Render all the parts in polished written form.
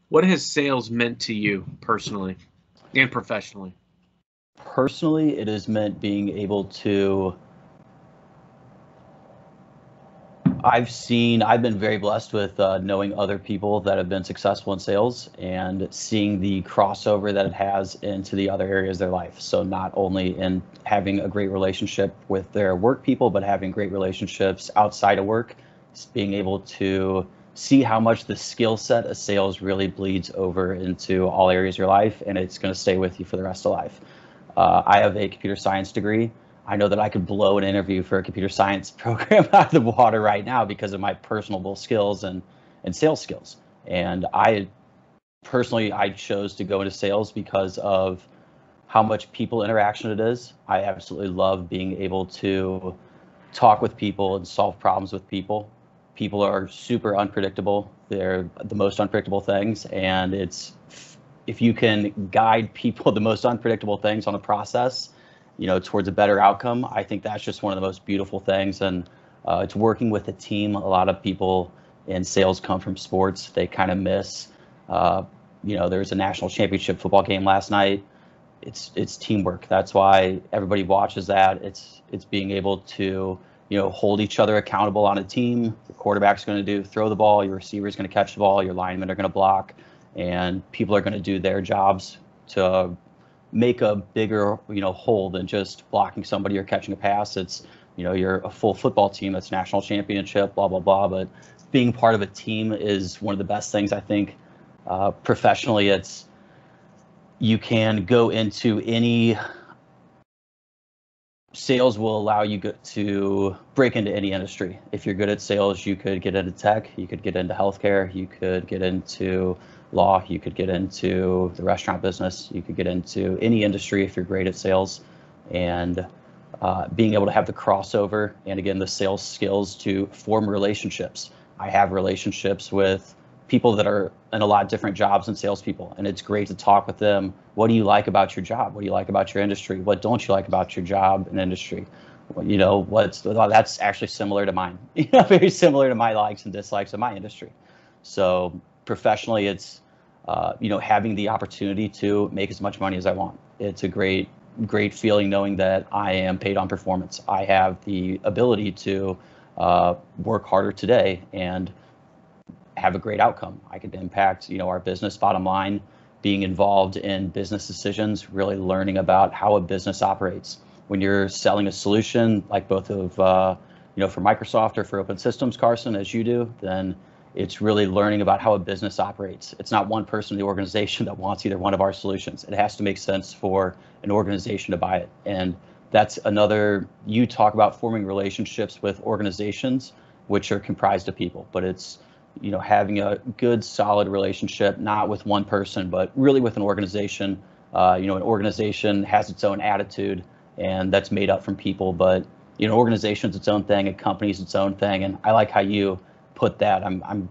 What has sales meant to you personally and professionally? Personally, it has meant being able to. I've been very blessed with knowing other people that have been successful in sales and seeing the crossover that it has into the other areas of their life. So not only in having a great relationship with their work people, but having great relationships outside of work, being able to see how much the skill set of sales really bleeds over into all areas of your life, and it's going to stay with you for the rest of life. I have a computer science degree. I know that I could blow an interview for a computer science program out of the water right now because of my personable skills and sales skills. And I chose to go into sales because of how much people interaction it is. I absolutely love being able to talk with people and solve problems with people. People are super unpredictable. They're the most unpredictable things, and it's if you can guide people the most unpredictable things on a process, towards a better outcome. I think that's just one of the most beautiful things, and it's working with a team. A lot of people in sales come from sports. They kind of miss. Uh, there was a national championship football game last night. It's teamwork. That's why everybody watches that. It's being able to hold each other accountable on a team. The quarterback's going to throw the ball. Your receiver's going to catch the ball. Your linemen are going to block, and people are going to do their jobs to make a bigger whole than just blocking somebody or catching a pass. It's you're a full football team that's national championship, blah blah blah. But being part of a team is one of the best things I think. Professionally, it's you can go into any sales will allow you to break into any industry. If you're good at sales, you could get into tech, you could get into healthcare, you could get into law, you could get into the restaurant business, you could get into any industry if you're great at sales. And being able to have the crossover and again the sales skills to form relationships. I have relationships with people that are in a lot of different jobs and salespeople, and it's great to talk with them. What do you like about your job? What do you like about your industry? What don't you like about your job and industry? That's actually similar to mine. Very similar to my likes and dislikes of my industry. So professionally, it's having the opportunity to make as much money as I want. It's a great feeling knowing that I am paid on performance. I have the ability to work harder today and have a great outcome. I could impact, our business bottom line, being involved in business decisions, really learning about how a business operates. When you're selling a solution, like both of, for Microsoft or for Open Systems, Carson, as you do, then it's really learning about how a business operates. It's not one person in the organization that wants either one of our solutions. It has to make sense for an organization to buy it. And that's you talk about forming relationships with organizations, which are comprised of people, but it's, having a good, solid relationship, not with one person, but really with an organization. An organization has its own attitude, and that's made up from people. But organization's its own thing, a company's its own thing. And I like how you put that. I'm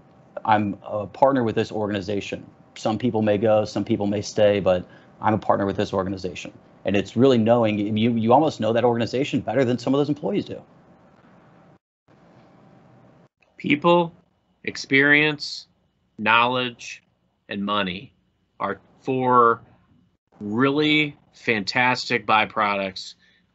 a partner with this organization. Some people may go, some people may stay, but I'm a partner with this organization. And it's really knowing you almost know that organization better than some of those employees do. People, experience, knowledge, and money are four really fantastic byproducts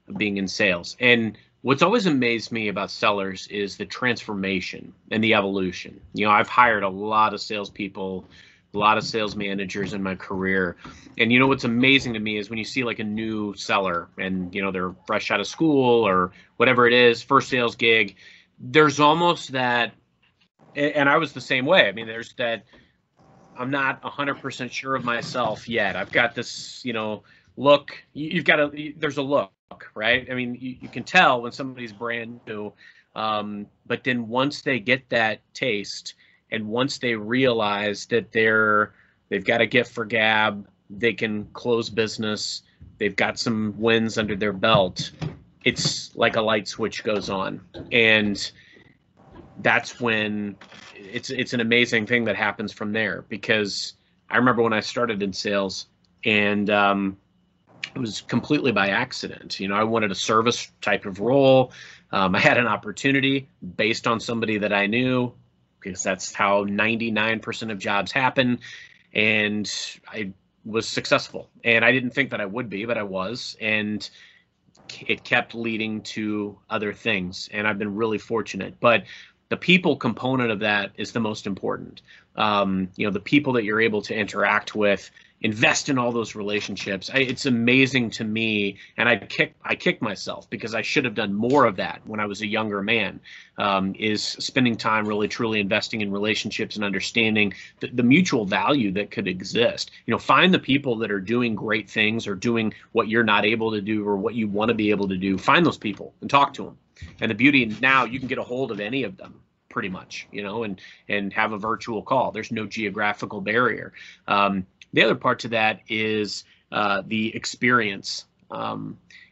of being in sales. And what's always amazed me about sellers is the transformation and the evolution. I've hired a lot of salespeople, a lot of sales managers in my career. And what's amazing to me is when you see like a new seller and, they're fresh out of school or whatever it is, first sales gig, there's almost that. And I was the same way. I mean, there's that I'm not 100% sure of myself yet. I've got this, look. There's a look, right? I mean, you can tell when somebody's brand new. But then once they get that taste and once they realize that they've got a gift for gab, they can close business, they've got some wins under their belt, it's like a light switch goes on. And that's when it's an amazing thing that happens from there. Because I remember when I started in sales, and it was completely by accident. I wanted a service type of role. I had an opportunity based on somebody that I knew, because that's how 99% of jobs happen. and I was successful. And I didn't think that I would be, but I was. And it kept leading to other things, and I've been really fortunate. But the people component of that is the most important. The people that you're able to interact with, invest in all those relationships. It's amazing to me, and I kick myself because I should have done more of that when I was a younger man. Is spending time really truly investing in relationships and understanding the mutual value that could exist. Find the people that are doing great things or doing what you're not able to do or what you want to be able to do. Find those people and talk to them. And the beauty now, you can get a hold of any of them pretty much, and have a virtual call. There's no geographical barrier. The other part to that is the experience.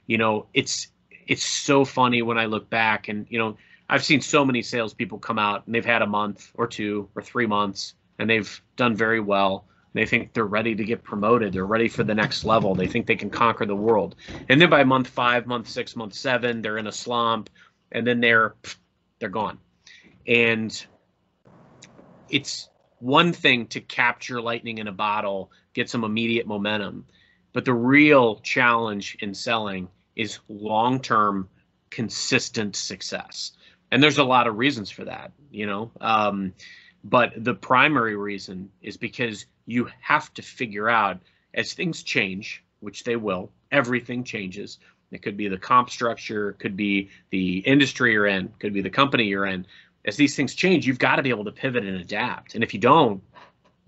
It's so funny when I look back, and I've seen so many salespeople come out and they've had a month or 2 or 3 months and they've done very well. They think they're ready to get promoted. They're ready for the next level. They think they can conquer the world. And then by month 5, month 6, month 7, they're in a slump, and then they're gone. And it's one thing to capture lightning in a bottle, get some immediate momentum. But the real challenge in selling is long-term, consistent success. And there's a lot of reasons for that, but the primary reason is because you have to figure out, as things change, which they will, everything changes. It could be the comp structure, could be the industry you're in, could be the company you're in. As these things change, you've got to be able to pivot and adapt. And if you don't,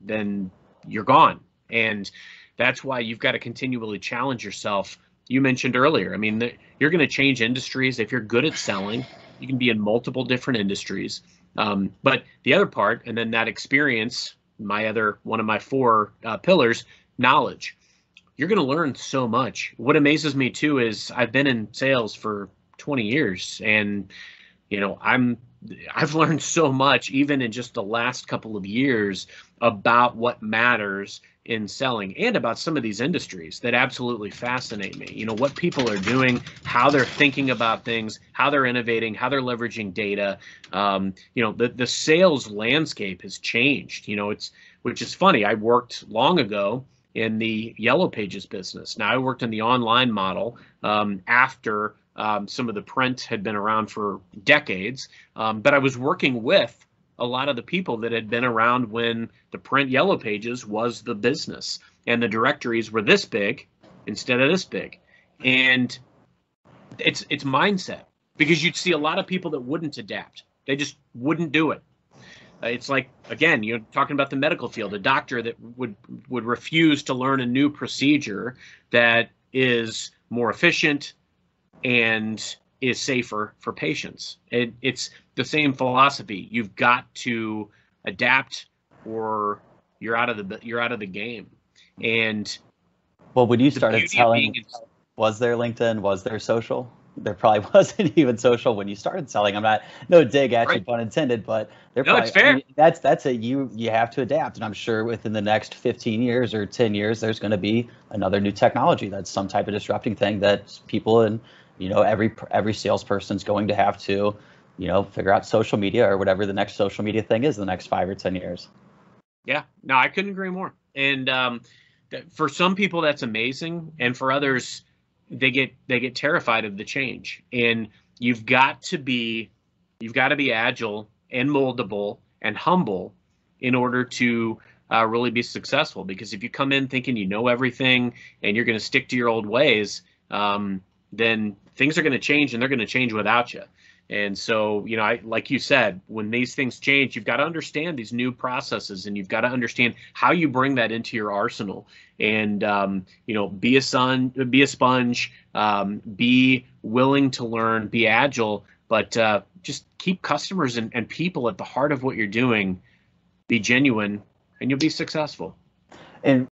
then you're gone. And that's why you've got to continually challenge yourself. You mentioned earlier, you're going to change industries. If you're good at selling, you can be in multiple different industries. But the other part, and then that experience, one of my 4 pillars, knowledge. You're going to learn so much. What amazes me too is I've been in sales for 20 years, and I've learned so much, even in just the last couple of years, about what matters in selling and about some of these industries that absolutely fascinate me. What people are doing, how they're thinking about things, how they're innovating, how they're leveraging data. The sales landscape has changed, which is funny. I worked long ago in the Yellow Pages business. Now I worked in the online model after some of the print had been around for decades, but I was working with a lot of the people that had been around when the print Yellow Pages was the business, and the directories were this big instead of this big. And it's mindset, because you'd see a lot of people that wouldn't adapt. They just wouldn't do it. It's like, again, you're talking about the medical field, a doctor that would refuse to learn a new procedure that is more efficient and is safer for patients. It's the same philosophy. You've got to adapt, or you're out of the game. And well, when you started selling, was there LinkedIn? Was there social? There probably wasn't even social when you started selling. I'm not, no dig at you, pun intended, but there probably, it's fair. That's you have to adapt. And I'm sure within the next 15 years or 10 years, there's going to be another new technology that's some type of disrupting thing that people and, every salesperson's going to have to, figure out social media or whatever the next social media thing is in the next 5 or 10 years. Yeah, no, I couldn't agree more. And for some people, that's amazing. And for others, they get terrified of the change. And you've got to be agile and moldable and humble in order to really be successful. Because if you come in thinking you know everything and you're going to stick to your old ways, then things are going to change, and they're going to change without you. And so, like you said, when these things change, you've got to understand these new processes, and you've got to understand how you bring that into your arsenal. And, be a sponge, be willing to learn, be agile, but just keep customers and people at the heart of what you're doing, be genuine, and you'll be successful. And